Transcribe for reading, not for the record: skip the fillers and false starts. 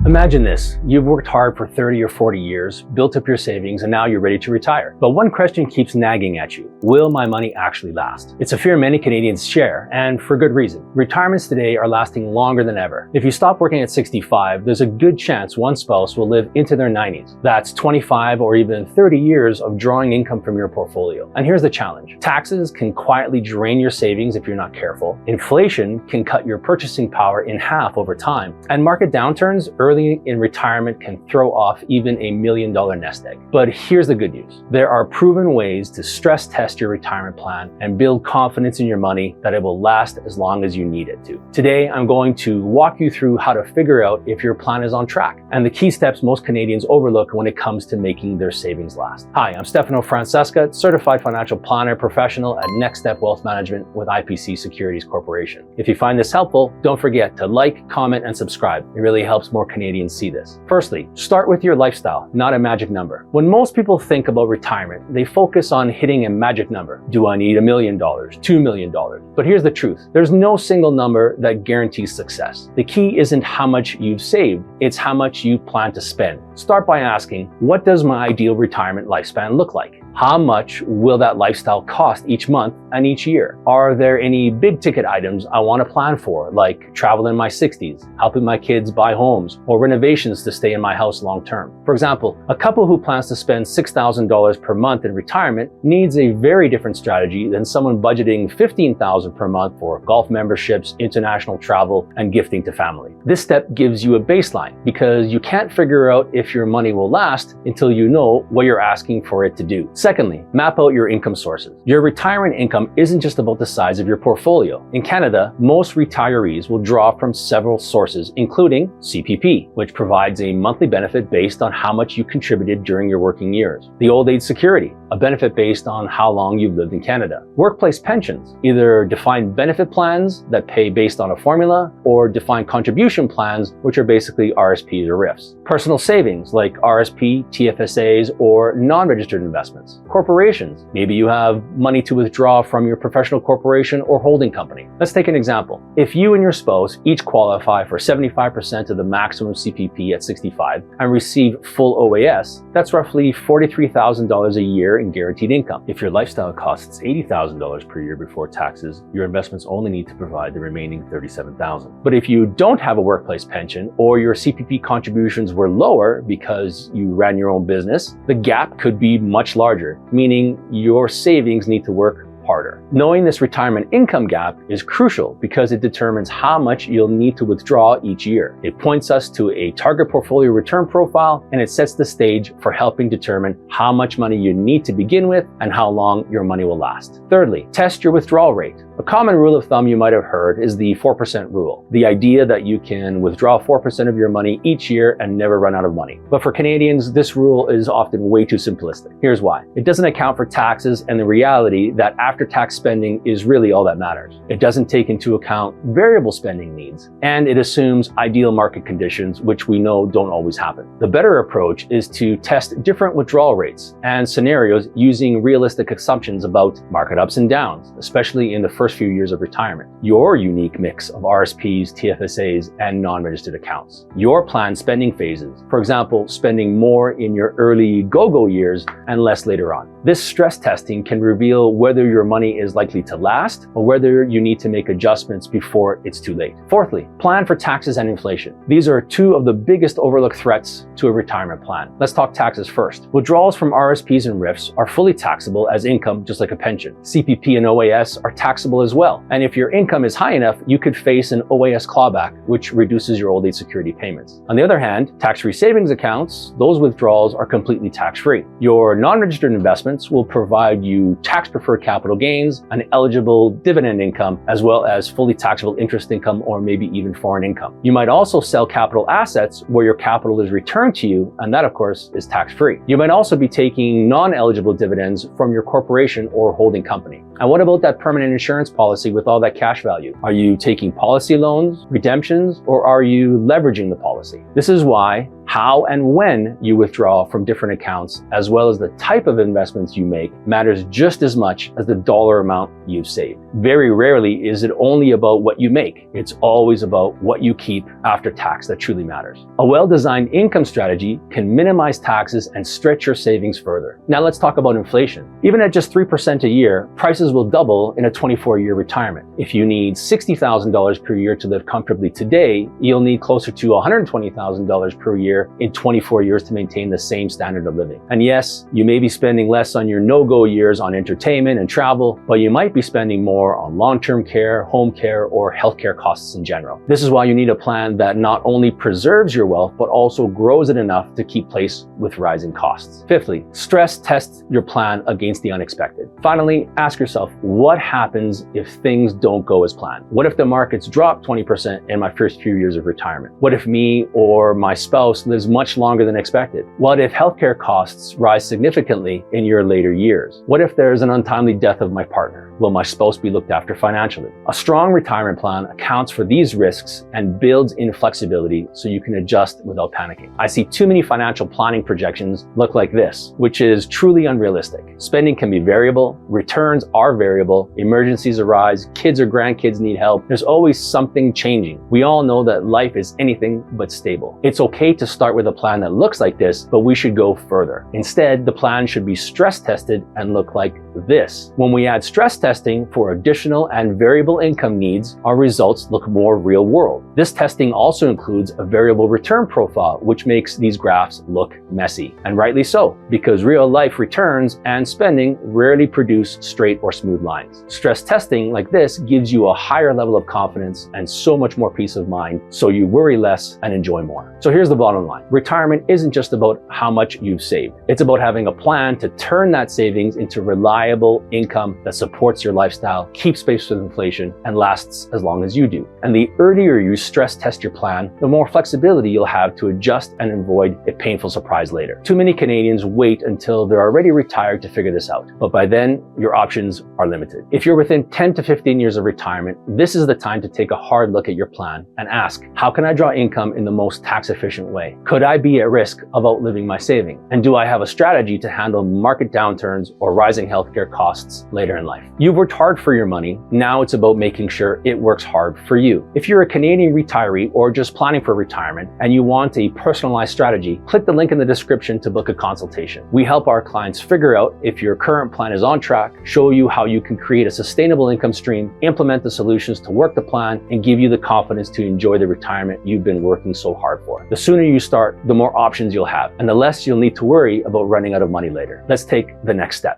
Imagine this, you've worked hard for 30 or 40 years, built up your savings, and now you're ready to retire. But one question keeps nagging at you: will my money actually last? It's a fear many Canadians share, and for good reason. Retirements today are lasting longer than ever. If you stop working at 65, there's a good chance one spouse will live into their 90s. That's 25 or even 30 years of drawing income from your portfolio. And here's the challenge. Taxes can quietly drain your savings if you're not careful. Inflation can cut your purchasing power in half over time. And market downturns early in retirement can throw off even a $1 million nest egg. But here's the good news. There are proven ways to stress test your retirement plan and build confidence in your money that it will last as long as you need it to. Today, I'm going to walk you through how to figure out if your plan is on track and the key steps most Canadians overlook when it comes to making their savings last. Hi, I'm Stefano Francesca, certified financial planner professional at Next Step Wealth Management with IPC Securities Corporation. If you find this helpful, don't forget to like, comment, and subscribe. It really helps more Canadians see this. Firstly, start with your lifestyle, not a magic number. When most people think about retirement, they focus on hitting a magic number. Do I need $1 million, $2 million? But here's the truth. There's no single number that guarantees success. The key isn't how much you've saved, it's how much you plan to spend. Start by asking, what does my ideal retirement lifespan look like? How much will that lifestyle cost each month and each year? Are there any big ticket items I want to plan for, like travel in my 60s, helping my kids buy homes, or renovations to stay in my house long term? For example, a couple who plans to spend $6,000 per month in retirement needs a very different strategy than someone budgeting $15,000 per month for golf memberships, international travel, and gifting to family. This step gives you a baseline because you can't figure out if your money will last until you know what you're asking for it to do. Secondly, map out your income sources. Your retirement income isn't just about the size of your portfolio. In Canada, most retirees will draw from several sources, including CPP, which provides a monthly benefit based on how much you contributed during your working years. The Old Age Security, a benefit based on how long you've lived in Canada. Workplace pensions, either defined benefit plans that pay based on a formula, or defined contribution plans, which are basically RSPs or RRSPs. Personal savings like RRSP, TFSAs, or non-registered investments. Corporations, maybe you have money to withdraw from your professional corporation or holding company. Let's take an example. If you and your spouse each qualify for 75% of the maximum CPP at 65 and receive full OAS, that's roughly $43,000 a year in guaranteed income. If your lifestyle costs $80,000 per year before taxes, your investments only need to provide the remaining $37,000. But if you don't have a workplace pension or your CPP contributions were lower because you ran your own business, the gap could be much larger, meaning your savings need to work harder. Knowing this retirement income gap is crucial because it determines how much you'll need to withdraw each year. It points us to a target portfolio return profile, and it sets the stage for helping determine how much money you need to begin with and how long your money will last. Thirdly, test your withdrawal rate. A common rule of thumb you might have heard is the 4% rule, the idea that you can withdraw 4% of your money each year and never run out of money. But for Canadians, this rule is often way too simplistic. Here's why. It doesn't account for taxes and the reality that after-tax spending is really all that matters. It doesn't take into account variable spending needs, and it assumes ideal market conditions, which we know don't always happen. The better approach is to test different withdrawal rates and scenarios using realistic assumptions about market ups and downs, especially in the first few years of retirement, your unique mix of RSPs, TFSAs, and non-registered accounts, your planned spending phases, for example, spending more in your early go-go years and less later on. This stress testing can reveal whether your money is likely to last or whether you need to make adjustments before it's too late. Fourthly, plan for taxes and inflation. These are two of the biggest overlooked threats to a retirement plan. Let's talk taxes first. Withdrawals from RSPs and RRSPs are fully taxable as income, just like a pension. CPP and OAS are taxable as well. And if your income is high enough, you could face an OAS clawback, which reduces your old age security payments. On the other hand, tax-free savings accounts, those withdrawals are completely tax-free. Your non-registered investments will provide you tax-preferred capital gains, an eligible dividend income, as well as fully taxable interest income or maybe even foreign income. You might also sell capital assets where your capital is returned to you, and that of course is tax-free. You might also be taking non-eligible dividends from your corporation or holding company. And what about that permanent insurance policy with all that cash value? Are you taking policy loans, redemptions, or are you leveraging the policy? This is why how and when you withdraw from different accounts, as well as the type of investments you make, matters just as much as the dollar amount you've saved. Very rarely is it only about what you make. It's always about what you keep after tax that truly matters. A well-designed income strategy can minimize taxes and stretch your savings further. Now let's talk about inflation. Even at just 3% a year, prices will double in a 24-year retirement. If you need $60,000 per year to live comfortably today, you'll need closer to $120,000 per year in 24 years to maintain the same standard of living. And yes, you may be spending less on your no-go years on entertainment and travel, but you might be spending more on long-term care, home care, or healthcare costs in general. This is why you need a plan that not only preserves your wealth, but also grows it enough to keep pace with rising costs. Fifthly, stress test your plan against the unexpected. Finally, ask yourself, what happens if things don't go as planned? What if the markets drop 20% in my first few years of retirement? What if me or my spouse lives much longer than expected? What if healthcare costs rise significantly in your later years? What if there's an untimely death of my partner? Will my spouse be looked after financially? A strong retirement plan accounts for these risks and builds in flexibility so you can adjust without panicking. I see too many financial planning projections look like this, which is truly unrealistic. Spending can be variable, returns are variable, emergencies arise, kids or grandkids need help. There's always something changing. We all know that life is anything but stable. It's okay to start with a plan that looks like this, but we should go further. Instead, the plan should be stress tested and look like this. When we add stress testing for additional and variable income needs, our results look more real world. This testing also includes a variable return profile, which makes these graphs look messy. And rightly so, because real life returns and spending rarely produce straight or smooth lines. Stress testing like this gives you a higher level of confidence and so much more peace of mind, so you worry less and enjoy more. So here's the bottom line. Retirement isn't just about how much you've saved. It's about having a plan to turn that savings into reliable income that supports your lifestyle, keeps pace with inflation, and lasts as long as you do. And the earlier you stress test your plan, the more flexibility you'll have to adjust and avoid a painful surprise later. Too many Canadians wait until they're already retired to figure this out, but by then, your options are limited. If you're within 10 to 15 years of retirement, this is the time to take a hard look at your plan and ask, how can I draw income in the most tax-efficient way? Could I be at risk of outliving my saving? And do I have a strategy to handle market downturns or rising healthcare costs later in life? You've worked hard for your money. Now it's about making sure it works hard for you. If you're a Canadian retiree or just planning for retirement and you want a personalized strategy, click the link in the description to book a consultation. We help our clients figure out if your current plan is on track, show you how you can create a sustainable income stream, implement the solutions to work the plan, and give you the confidence to enjoy the retirement you've been working so hard for. The sooner you start, the more options you'll have, and the less you'll need to worry about running out of money later. Let's take the next step.